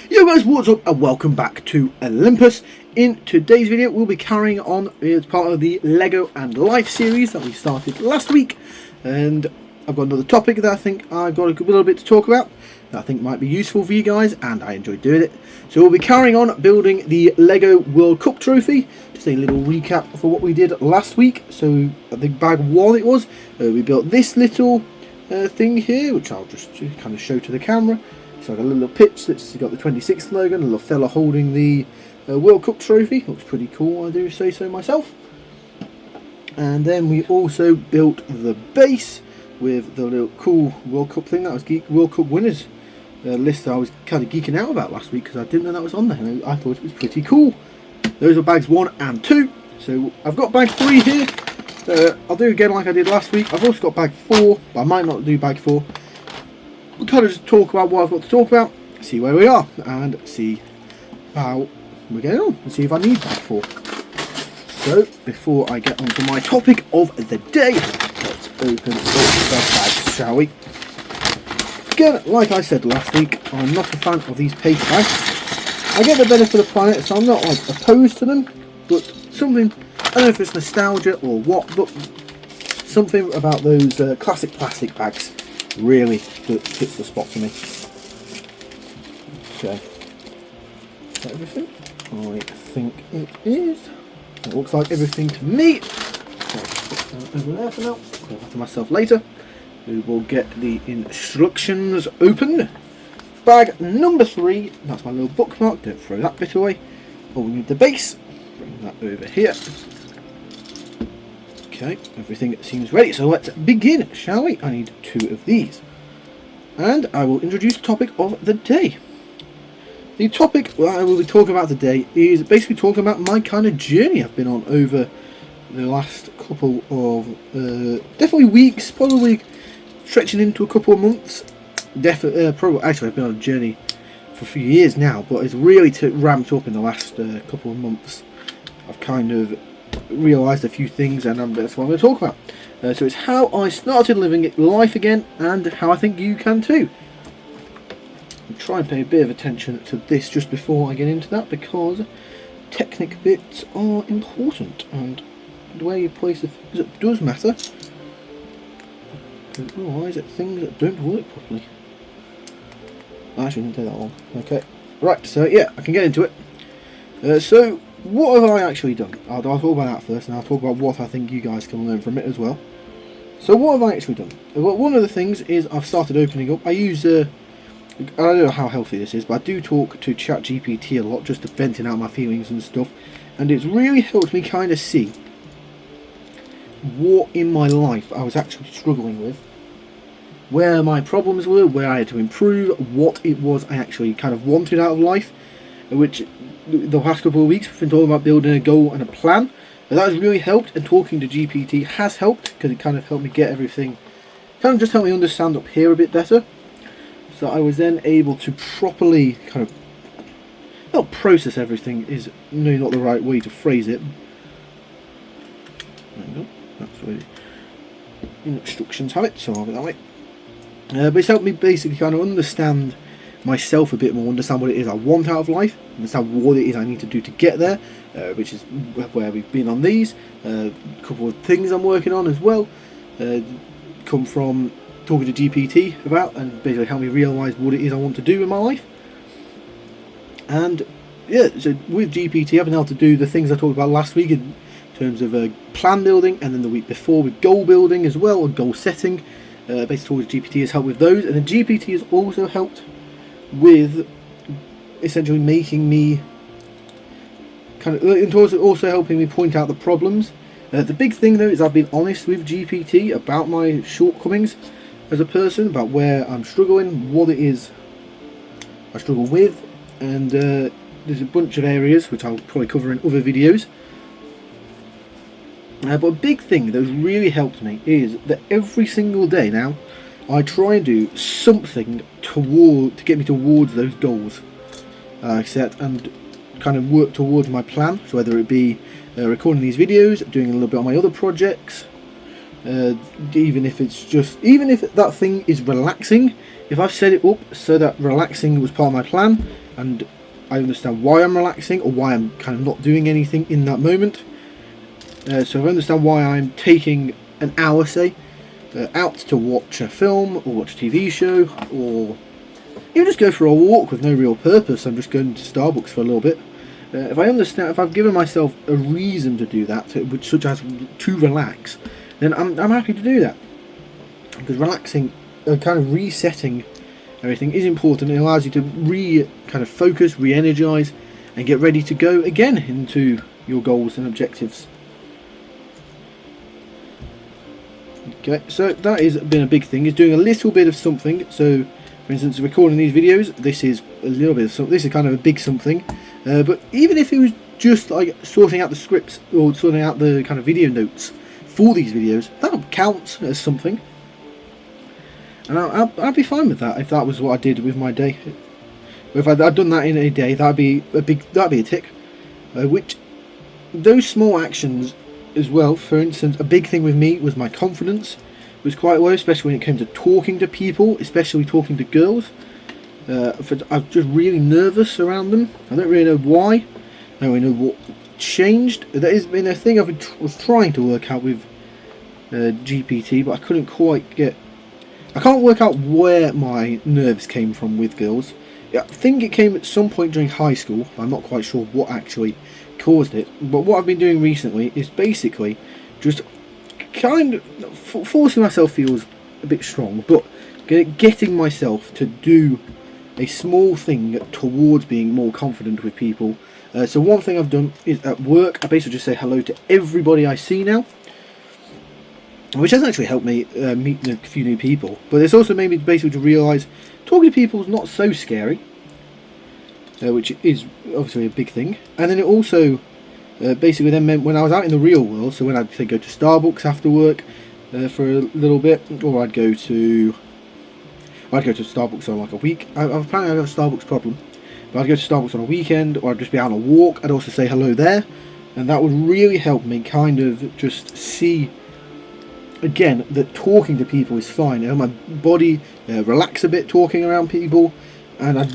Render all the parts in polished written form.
Yo guys, what's up and welcome back to Olympus. In today's video we'll be carrying on as part of the Lego and Life series that we started last week, and I've got another topic that I think I've got a little bit to talk about that I think might be useful for you guys, and I enjoy doing it. So we'll be carrying on building the Lego World Cup trophy. Just a little recap for what we did last week. So I think bag one it was, we built this little thing here, which I'll just kind of show to the camera. So like a little pitch that's got the 26th logo, and a little fella holding the World Cup trophy. Looks pretty cool, I do say so myself. And then we also built the base with the little cool World Cup thing. That was World Cup winners list that I was kind of geeking out about last week because I didn't know that was on there, and I thought it was pretty cool. Those are bags 1 and 2. So I've got bag 3 here. I'll do again like I did last week. I've also got bag 4, but I might not do bag 4. We'll kind of just talk about what I've got to talk about, see where we are, and see how we're getting on, and see if I need bag 4. So, before I get on to my topic of the day, let's open up the bags, shall we? Again, like I said last week, I'm not a fan of these paper bags. I get the benefit of the planet, so I'm not like opposed to them, but something, I don't know if it's nostalgia or what, but something about those classic plastic bags really hits the spot for me. Okay, is that everything? I think it is. It looks like everything to me. So put that over there for now. I'll go back to myself later. We will get the instructions open. Bag number 3. That's my little bookmark. Don't throw that bit away. Oh, we need the base. Bring that over here. Okay, everything seems ready, so let's begin, shall we? I need 2 of these. And I will introduce the topic of the day. The topic I will be talking about today is basically talking about my kind of journey I've been on over the last couple of, definitely weeks, probably stretching into a couple of months. Probably, actually I've been on a journey for a few years now, but it's really ramped up in the last couple of months. I've kind of realised a few things, and that's what I'm going to talk about. So it's how I started living life again, and how I think you can too. I'll try and pay a bit of attention to this just before I get into that, because technical bits are important, and the way you place the things that does matter. Otherwise it's things that don't work properly. Actually, didn't take that long. Okay, right, so yeah, I can get into it. So what have I actually done? I'll talk about that first, and I'll talk about what I think you guys can learn from it as well. So what have I actually done? Well, one of the things is I've started opening up. I use, I don't know how healthy this is, but I do talk to ChatGPT a lot, just to venting out my feelings and stuff. And it's really helped me kind of see what in my life I was actually struggling with, where my problems were, where I had to improve, what it was I actually kind of wanted out of life, which the past couple of weeks we've been talking about building a goal and a plan, and that has really helped, and talking to GPT has helped, because it kind of helped me get everything, kind of just helped me understand up here a bit better. So I was then able to properly kind of, not process everything is no, not the right way to phrase it. There we go. That's the way the instructions have it, so I'll have it that way. But it's helped me basically kind of understand myself a bit more, understand what it is I want out of life, understand what it is I need to do to get there, which is where we've been on these. A couple of things I'm working on as well come from talking to GPT about, and basically help me realise what it is I want to do in my life. And yeah, so with GPT I've been able to do the things I talked about last week in terms of plan building, and then the week before with goal building as well, and goal setting. Basically talking to GPT has helped with those, and then GPT has also helped with essentially making me kind of, also helping me point out the problems. The big thing though is I've been honest with GPT about my shortcomings as a person, about where I'm struggling, what it is I struggle with, and there's a bunch of areas which I'll probably cover in other videos. But a big thing that's really helped me is that every single day now I try and do something to get me towards those goals I set, and kind of work towards my plan. So whether it be recording these videos, doing a little bit on my other projects, even if that thing is relaxing, if I've set it up so that relaxing was part of my plan, and I understand why I'm relaxing or why I'm kind of not doing anything in that moment. So if I understand why I'm taking an hour, say, out to watch a film or watch a TV show, or even just go for a walk with no real purpose. I'm just going to Starbucks for a little bit. If I understand, if I've given myself a reason to do that, such as to relax, then I'm happy to do that. Because relaxing, kind of resetting everything is important. It allows you to kind of focus, re-energize, and get ready to go again into your goals and objectives. Okay, so that has been a big thing, is doing a little bit of something. So for instance, recording these videos, this is a little bit of something, this is kind of a big something, but even if it was just like sorting out the scripts or sorting out the kind of video notes for these videos, that would count as something, and I'd be fine with that if that was what I did with my day. If I'd done that in a day, that'd be a tick. Which those small actions as well, for instance, a big thing with me was my confidence was quite low, especially when it came to talking to people, especially talking to girls. I'm just really nervous around them. I don't really know why. I don't really know what changed. That has been a thing was trying to work out with GPT, but I couldn't quite get. I can't work out where my nerves came from with girls. I think it came at some point during high school. I'm not quite sure what actually caused it, but what I've been doing recently is basically just kind of forcing myself feels a bit strong, but getting myself to do a small thing towards being more confident with people. So one thing I've done is at work, I basically just say hello to everybody I see now, which has actually helped me meet a few new people, but it's also made me basically to realise talking to people is not so scary, which is obviously a big thing. And then it also basically then meant when I was out in the real world, so when I'd say go to Starbucks after work for a little bit, or I'd go to Starbucks on like a week. Apparently I have a Starbucks problem, but I'd go to Starbucks on a weekend, or I'd just be out on a walk. I'd also say hello there, and that would really help me kind of just see again that talking to people is fine. You know, my body relax a bit talking around people, and I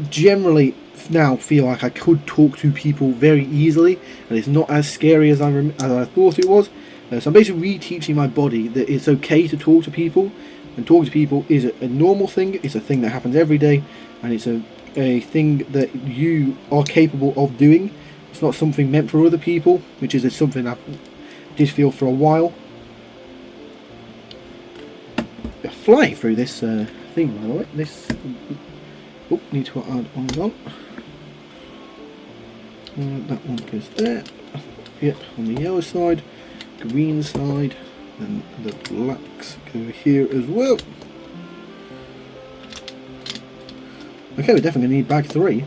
generally now feel like I could talk to people very easily, and it's not as scary as I thought it was. So I'm basically reteaching my body that it's okay to talk to people, and talking to people is a normal thing. It's a thing that happens every day, and it's a thing that you are capable of doing. It's not something meant for other people, which is something I did feel for a while. They're flying through this thing, by the way. This. Oh, need to add on one. That one goes there. Yep, on the yellow side, green side, and the blacks go here as well. Okay, we definitely need bag 3.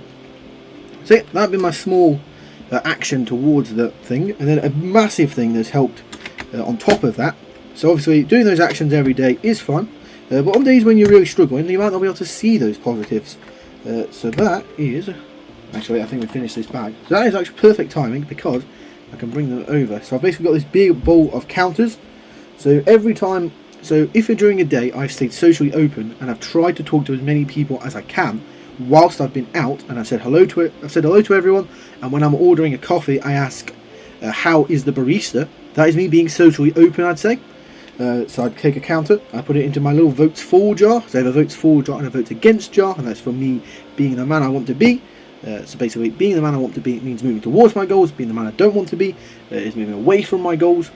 So that'd be my small action towards the thing, and then a massive thing that's helped on top of that. So obviously doing those actions every day is fun, but on days when you're really struggling, you might not be able to see those positives. So that is, actually I think we finished this bag. So that is actually perfect timing because I can bring them over. So I've basically got this big bowl of counters. So every time, so if during a day I've stayed socially open and I've tried to talk to as many people as I can whilst I've been out, and I've said hello to everyone, and when I'm ordering a coffee I ask how is the barista. That is me being socially open, I'd say. So I'd take a counter, I put it into my little votes for jar. So I have a votes for jar and a votes against jar, and that's for me being the man I want to be. So basically being the man I want to be means moving towards my goals. Being the man I don't want to be is moving away from my goals.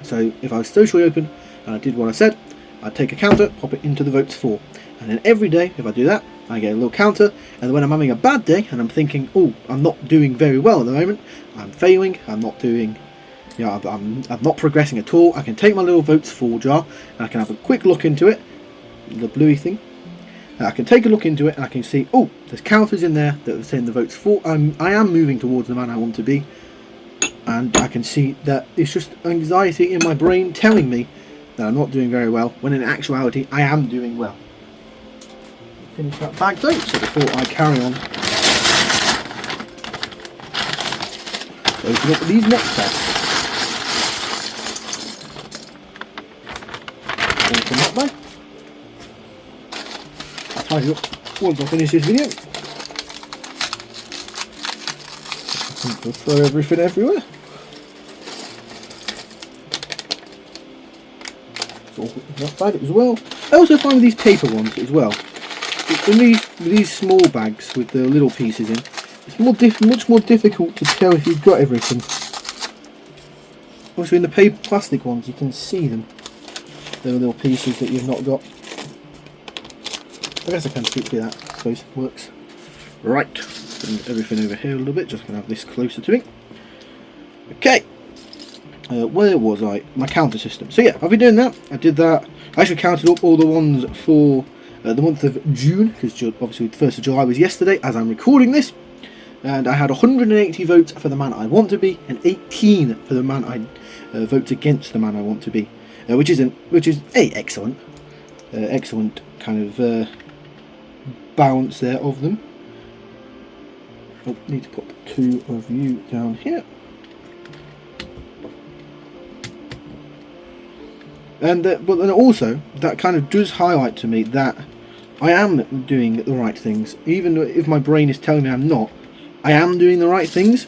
So if I was socially open and I did what I said, I'd take a counter, pop it into the votes for, and then every day if I do that I get a little counter. And when I'm having a bad day and I'm thinking, oh, I'm not doing very well at the moment, I'm failing, I'm not doing, you know, I'm not progressing at all, I can take my little votes for jar and I can have a quick look into it, the bluey thing. And I can take a look into it and I can see, oh, there's counters in there that are saying the votes for. I am moving towards the man I want to be, and I can see that it's just anxiety in my brain telling me that I'm not doing very well, when in actuality I am doing well. Finish that bag though, so before I carry on, open up these next bags. Open that bag. I'll tidy up once I finish this video. And throw everything everywhere. So that bag as well. I also find these paper ones as well. In these small bags with the little pieces in, it's much more difficult to tell if you've got everything. Also in the plastic ones you can see them. There are little pieces that you've not got. I guess I can speak to that, I suppose it works. Right, bring everything over here a little bit, just going to have this closer to me. Okay, where was I? My counter system. So yeah, I've been doing that. I did that. I actually counted up all the ones for the month of June, because obviously the 1st of July was yesterday as I'm recording this. And I had 180 votes for the man I want to be, and 18 for the man I vote against the man I want to be, which is excellent, excellent kind of balance there of them. Oh, need to put 2 of you down here, and but then also that kind of does highlight to me that I am doing the right things, even if my brain is telling me I'm not. I am doing the right things.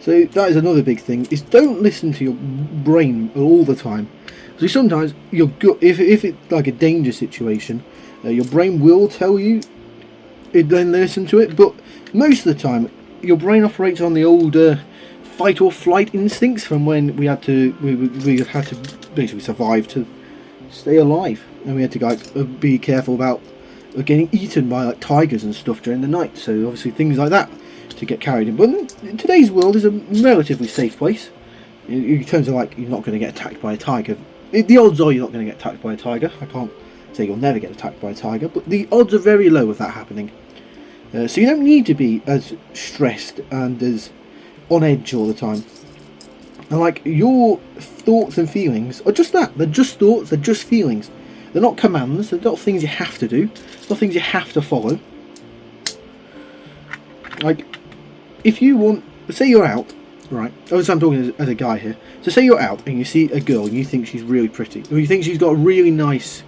So that is another big thing, is don't listen to your brain all the time. So sometimes your gut, if it's like a danger situation, your brain will tell you, then listen to it, but most of the time your brain operates on the old fight or flight instincts from when we had to basically survive to stay alive, and we had to be careful about getting eaten by like tigers and stuff during the night. So obviously things like that to get carried in. But in today's world is a relatively safe place in terms of like you're not going to get attacked by a tiger. The odds are you're not going to get attacked by a tiger. I can't say you'll never get attacked by a tiger, but the odds are very low of that happening. So you don't need to be as stressed and as on edge all the time. And like your thoughts and feelings are just that. They're just thoughts. They're just feelings. They're not commands. They're not things you have to do. They're not things you have to follow. Like, if you want, say you're out, right? Obviously I'm talking as a guy here. So say you're out and you see a girl and you think she's really pretty, or you think she's got a really nice,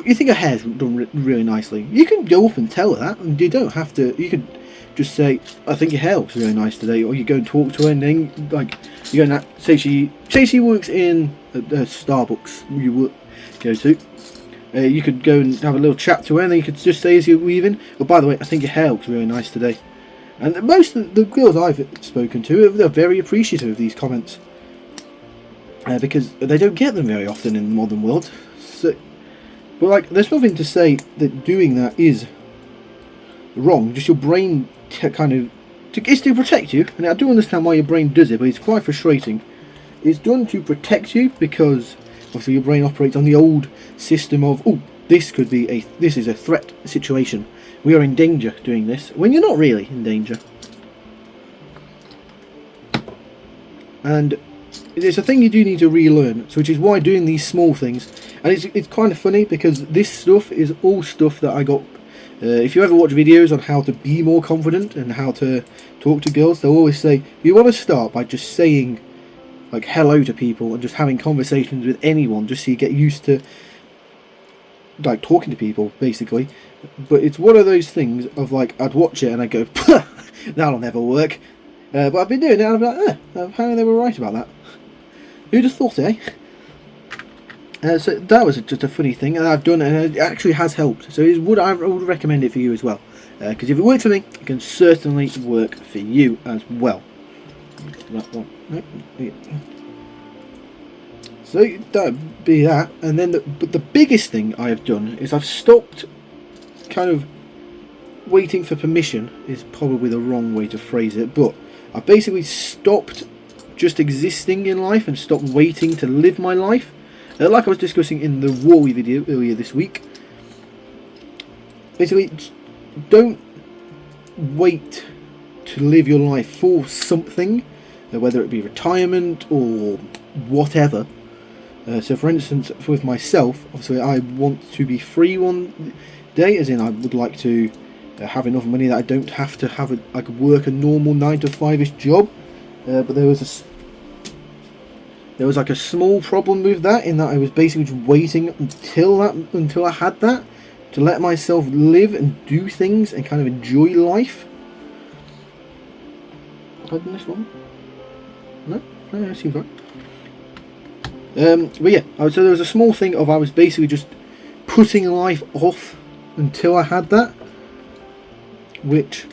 you think her hair's done really nicely. You can go up and tell her that, and you don't have to. You could just say, "I think your hair looks really nice today," or you go and talk to her, and then like you go and say she works in a Starbucks. You would go to. You could go and have a little chat to her, and then you could just say as you're leaving, "Oh, by the way, I think your hair looks really nice today." And most of the girls I've spoken to, they're very appreciative of these comments, because they don't get them very often in the modern world. So, but like, there's nothing to say that doing that is wrong. Just your brain it's to protect you, and I do understand why your brain does it, but it's quite frustrating. It's done to protect you because obviously your brain operates on the old system of, oh, this is a threat situation. We are in danger doing this, when you're not really in danger. And it's a thing you do need to relearn, so which is why doing these small things, and it's kind of funny because this stuff is all stuff that I got. If you ever watch videos on how to be more confident and how to talk to girls, they'll always say you want to start by just saying like hello to people and just having conversations with anyone, just so you get used to like talking to people basically. But it's one of those things of like, I'd watch it and I'd go, that'll never work. But I've been doing it and I'm like, apparently they were right about that. Who'd have thought, eh? So that was just a funny thing, and I've done it, and it actually has helped. So I would recommend it for you as well, because if it worked for me, it can certainly work for you as well. So that'd be that, and then but the biggest thing I have done is I've stopped kind of waiting for permission. Is probably the wrong way to phrase it, but I've basically stopped just existing in life and stopped waiting to live my life. Like I was discussing in the Warby video earlier this week, basically don't wait to live your life for something, whether it be retirement or whatever. So for instance, with myself, obviously I want to be free one day, as in I would like to have enough money that I don't have to I could work a normal 9 to 5-ish job, but there was like a small problem with that, in that I was basically just waiting until I had that to let myself live and do things and kind of enjoy life. Have I done this wrong? No, it seems right. But yeah, so there was a small thing of I was basically just putting life off until I had that, which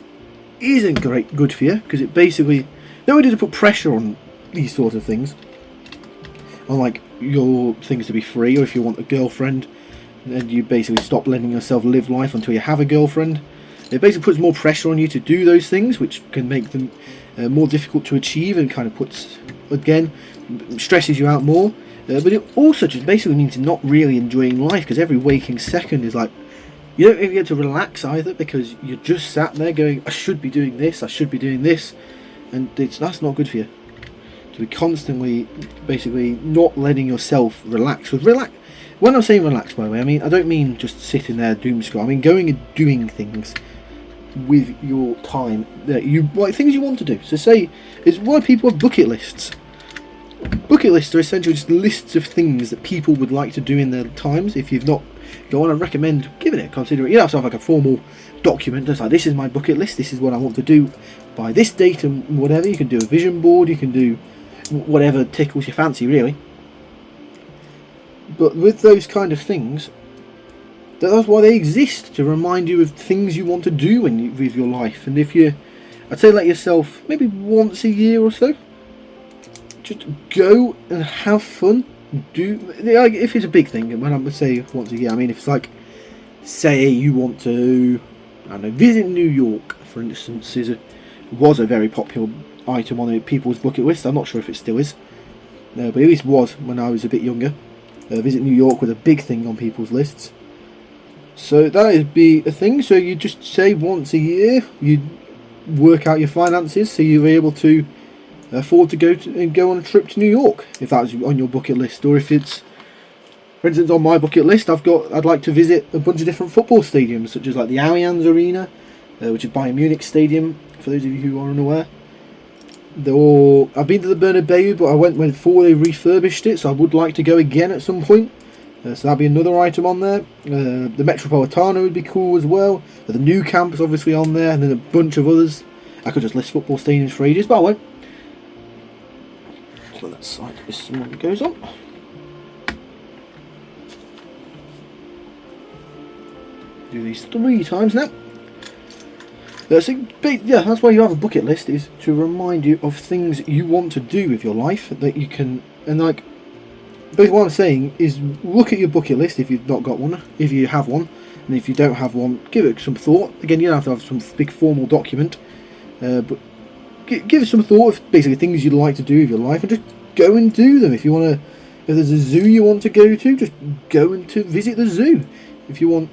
isn't good for you, because it basically not only does it put pressure on these sort of things, on like your things to be free, or if you want a girlfriend, then you basically stop letting yourself live life until you have a girlfriend. It basically puts more pressure on you to do those things, which can make them more difficult to achieve, and kind of puts, again, stresses you out more. But it also just basically means you're not really enjoying life, because every waking second is like, you don't even get to relax either, because you're just sat there going, I should be doing this, I should be doing this, and that's not good for you. To be constantly, basically, not letting yourself relax. When I'm saying relax, by the way, I don't mean just sitting there doom scroll. I mean going and doing things with your time that things you want to do. So say, it's why people have bucket lists. Bucket lists are essentially just lists of things that people would like to do in their times. If you've not go on, I recommend giving it a consider. You don't have to have like a formal document that's like, this is my bucket list, this is what I want to do by this date and whatever. You can do a vision board, you can do whatever tickles your fancy really. But with those kind of things, that's why they exist, to remind you of things you want to do with your life. And I'd say let yourself maybe once a year or so, just go and have fun. If it's a big thing, and when I would say once a year, I mean if it's like, say you want to, I don't know, visit New York, for instance, was a very popular item on people's bucket list. I'm not sure if it still is, but at least was when I was a bit younger. Visit New York was a big thing on people's lists. So that would be a thing. So you just say once a year, you work out your finances so you're able to afford to go on a trip to New York, if that's on your bucket list. Or if it's, for instance, on my bucket list, I'd like to visit a bunch of different football stadiums, such as like the Allianz Arena, which is Bayern Munich Stadium, for those of you who are unaware. I've been to the Bernabeu, but I went before they refurbished it, so I would like to go again at some point. So that'd be another item on there. The Metropolitano would be cool as well. The new campus obviously on there, and then a bunch of others. I could just list football stadiums for ages, but I won't. So that side this one goes on. Do these 3 times now. Yeah, that's why you have a bucket list, is to remind you of things you want to do with your life that you can, and like, basically what I'm saying is look at your bucket list if you've not got one, if you have one, and if you don't have one, give it some thought. Again, you don't have to have some big formal document, but give it some thought of basically things you'd like to do with your life, and just go and do them. If there's a zoo you want to go to, just go and visit the zoo. If you want,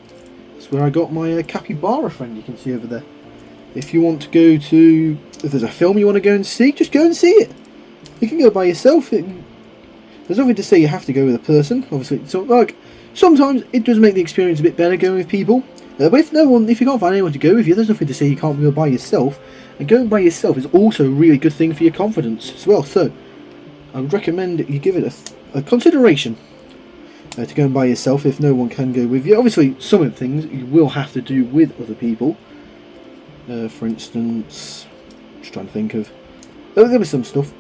that's where I got my capybara friend you can see over there. If you want to go to, if there's a film you want to go and see, just go and see it. You can go by yourself. There's nothing to say you have to go with a person, obviously. So, like, sometimes it does make the experience a bit better going with people. But if you can't find anyone to go with you, there's nothing to say you can't go by yourself. And going by yourself is also a really good thing for your confidence as well. So, I would recommend that you give it a consideration to going by yourself if no one can go with you. Obviously, some of the things you will have to do with other people. For instance, just trying to think of, there was some stuff,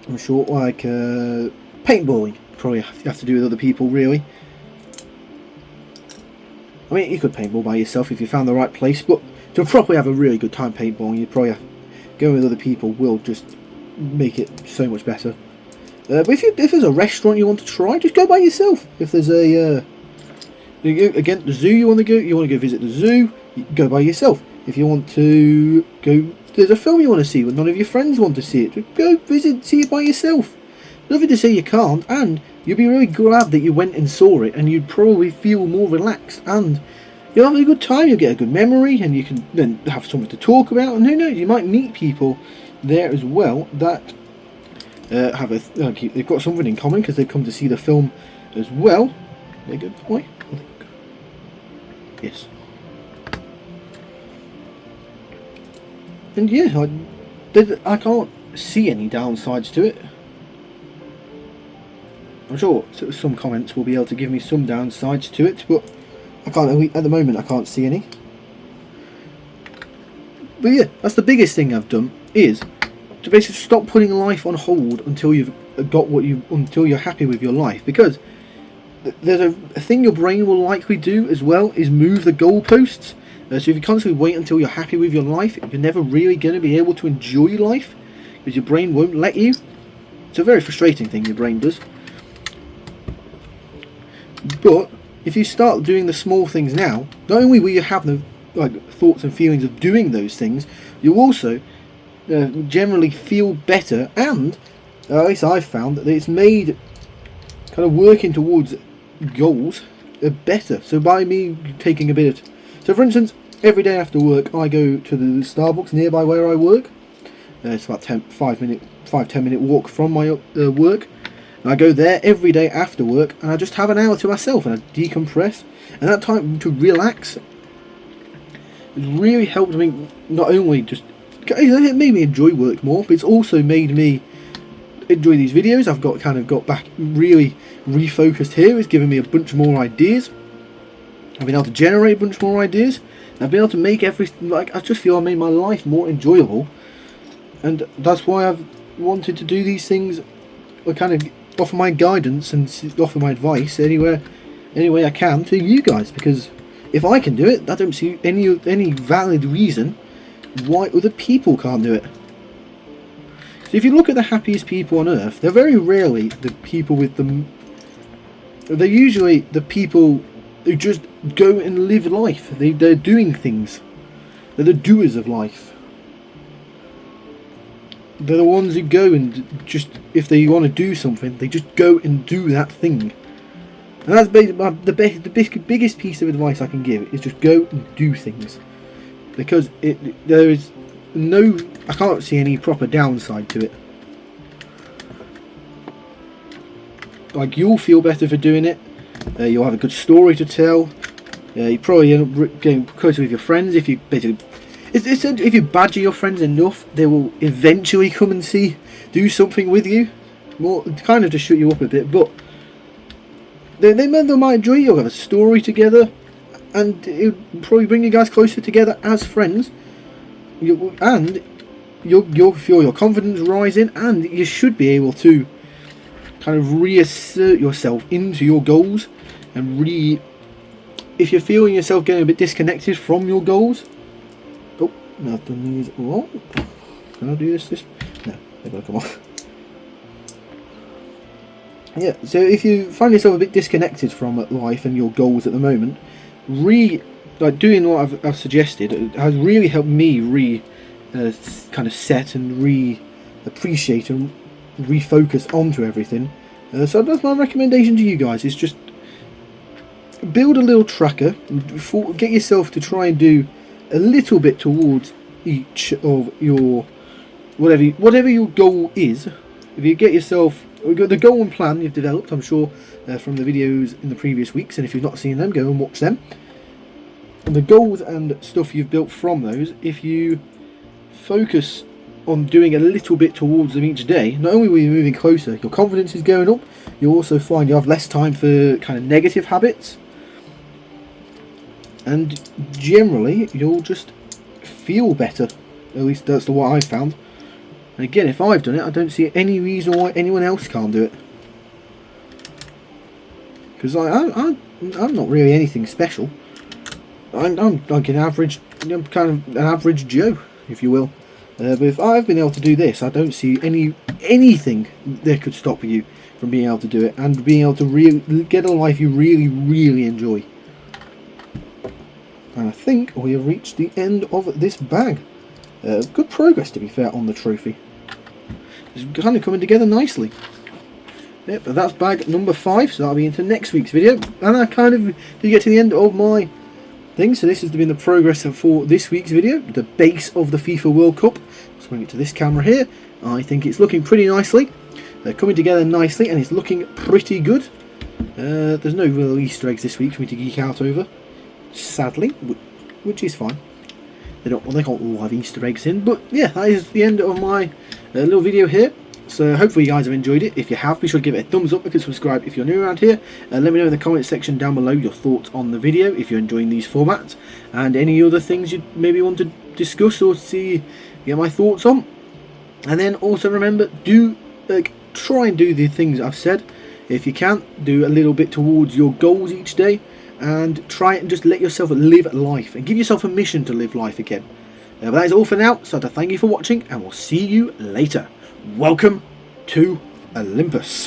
I'm sure, like paintballing. Probably you have to do with other people, really. I mean, you could paintball by yourself if you found the right place, but to probably have a really good time paintballing, you'd probably going with other people will just make it so much better. But if there's a restaurant you want to try, just go by yourself. If there's again, the zoo you want to go visit the zoo, you go by yourself. If you want to go, there's a film you want to see but none of your friends want to see it, just go see it by yourself. Nothing to say you can't, and you'll be really glad that you went and saw it, and you'd probably feel more relaxed, and you'll have a good time, you'll get a good memory, and you can then have something to talk about, and who knows, you might meet people there as well that they've got something in common because they've come to see the film as well. Are they good boy? Yes. And yeah, I can't see any downsides to it. I'm sure some comments will be able to give me some downsides to it, but at the moment I can't see any. But yeah, that's the biggest thing I've done, is to basically stop putting life on hold until you've got until you're happy with your life, because there's a thing your brain will likely do as well, is move the goalposts. So if you constantly wait until you're happy with your life, you're never really going to be able to enjoy life, because your brain won't let you. It's a very frustrating thing your brain does. But if you start doing the small things now, not only will you have the thoughts and feelings of doing those things, you'll also generally feel better, and at least I've found that it's made kind of working towards goals better. So by me taking a bit of, so for instance, every day after work I go to the Starbucks nearby where I work. It's about 5-10 minute walk from my work. And I go there every day after work, and I just have an hour to myself, and I decompress, and that time to relax has really helped me. Not only just it made me enjoy work more, but it's also made me enjoy these videos. I've got back really refocused here. It's given me a bunch more ideas. I've been able to generate a bunch more ideas. I've been able to make everything, I just feel I made my life more enjoyable, and that's why I've wanted to do these things. I kind of offer my guidance and offer my advice any way I can to you guys, because if I can do it, I don't see any valid reason why other people can't do it. So if you look at the happiest people on earth, they're very rarely the people with the. They're usually the people who just go and live life. They're doing things. They're the doers of life. They're the ones who go and just, if they want to do something, they just go and do that thing. And that's the biggest piece of advice I can give, is just go and do things. Because there is I can't see any proper downside to it. Like, you'll feel better for doing it. You'll have a good story to tell. You probably end up getting closer with your friends if you basically. If you badger your friends enough, they will eventually come and do something with you. More kind of to shut you up a bit, but they might enjoy you. You'll have a story together, and it'll probably bring you guys closer together as friends. You'll feel your confidence rising, and you should be able to kind of reassert yourself into your goals, and if you're feeling yourself getting a bit disconnected from your goals. Oh, no, I've done these wrong. Can I do this? No, they've got to come off. Yeah, so if you find yourself a bit disconnected from life and your goals at the moment, doing what I've suggested has really helped me kind of set and appreciate and refocus onto everything. So that's my recommendation to you guys, is just build a little tracker, get yourself to try and do a little bit towards each of your whatever your goal is. If you get yourself the goal and plan you've developed, I'm sure from the videos in the previous weeks, and if you've not seen them, go and watch them. And the goals and stuff you've built from those, if you focus on doing a little bit towards them each day, not only will you be moving closer, your confidence is going up, you'll also find you have less time for kind of negative habits, and generally you'll just feel better. At least that's what I've found. And again, if I've done it, I don't see any reason why anyone else can't do it. Because I'm not really anything special. I'm like I'm kind of an average Joe, if you will. But if I've been able to do this, I don't see anything that could stop you from being able to do it and being able to get a life you really enjoy. And I think we have reached the end of this bag. Good progress, to be fair, on the trophy. It's kind of coming together nicely. Yep, but that's bag number 5, so that'll be into next week's video. And I kind of do get to the end of my thing, so this has been the progress for this week's video, the base of the FIFA World Cup. Let's bring it to this camera here. I think it's looking pretty nicely. They're coming together nicely, and it's looking pretty good. There's no real Easter eggs this week for me to geek out over, sadly, which is fine. They can't all have Easter eggs in, but yeah, that is the end of my little video here. So hopefully you guys have enjoyed it. If you have, be sure to give it a thumbs up and subscribe if you're new around here. Let me know in the comment section down below your thoughts on the video, if you're enjoying these formats, and any other things you maybe want to discuss or see, get my thoughts on. And then also remember, do try and do the things I've said. If you can, do a little bit towards your goals each day, and try and just let yourself live life and give yourself a mission to live life again. But that is all for now, so to thank you for watching, and we'll see you later. Welcome to Olympus.